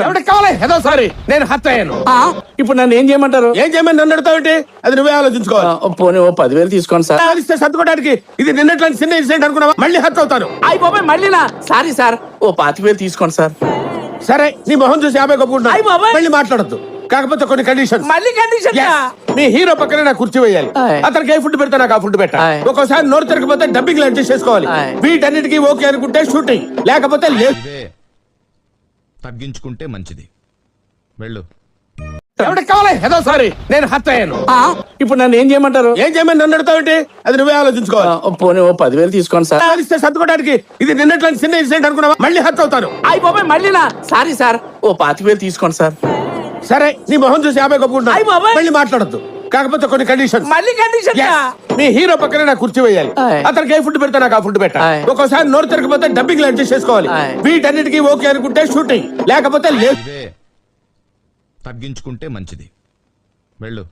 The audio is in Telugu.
ఎవరికి కావాలి ఏదో సారీ నేను హత్య అయ్యాను. ఇప్పుడు నన్ను ఏం చేయమంటారు? ఏం చేయమని నన్ను అడుగుతావేంటి? అది నువ్వే ఆలోచించుకోవాలి. పోనీ 10,000 తీసుకోండి సార్. ఇస్తే సర్దుకోవడానికి ఇది నిన్నట్లాంటి చిన్న ఇన్సిడెంట్ అనుకున్నావా? మళ్ళీ హత్య అవుతాను. అయ్యి బాబాయ్ మళ్ళీనా? సారీ సార్, 25,000 తీసుకోండి సార్. సరే నీ మొహం చూసి 50 అయ్ కప్పుకుంటా. బాబాయ్. మళ్ళీ మాట్లాడద్దు. కాకపోతే కొన్ని కండిషన్. మళ్ళీ కండిషన్? మీ హీరో పక్కనే నాకు కుర్చీ వేయాలి. ఆయ్. అతనికి ఏ ఫుడ్ పెడతా నాకు ఆ ఫుడ్ పెట్టా. ఆయ్. ఒక్కోసారి నోరు తిరగకపోతే డబ్బింగ్ అడ్జస్ట్ చేసుకోవాలి. ఆయ్. వీటన్నిటికీ ఓకే అనుకుంటే షూటింగ్, లేకపోతే లేదు. తగ్గించుకుంటే మంచిది. వెళ్ళు. ఎవరికి కావాలి ఏదో సారీ నేను హత్య అయ్యాను. ఇప్పుడు నన్ను ఏం చేయమంటారు? ఏం చేయమని నన్ను అడుగుతావేంటి? అది నువ్వే ఆలోచించుకోవాలి. పోనీ 10,000 తీసుకోండి సార్. ఇస్తే సర్దుకోవడానికి ఇది నిన్నట్లాంటి చిన్న ఇన్సిడెంట్ అనుకున్నావా? మళ్ళీ హత్య అవుతాను. అయ్యి బాబాయ్ మళ్ళీనా? సారీ సార్, 25,000 తీసుకోండి సార్. సరే నీ మొహం చూసి 50 కప్పుకుంటా. అయ్ బాబాయ్. మళ్ళీ మాట్లాడద్దు. కాకపోతే కొన్ని కండిషన్. మళ్ళీ కండిషన్? మీ హీరో పక్కనే నాకు కుర్చీ వేయాలి. ఆయ్. అతనికి ఏ ఫుడ్ పెడతా నాకు ఆ ఫుడ్ పెట్టా. ఆయ్. ఒక్కోసారి నోరు తిరగకపోతే డబ్బింగ్ అడ్జస్ట్ చేసుకోవాలి. ఆయ్. వీటన్నిటికీ ఓకే అనుకుంటే షూటింగ్, లేకపోతే లేదు. తగ్గించుకుంటే మంచిది. వెళ్ళు.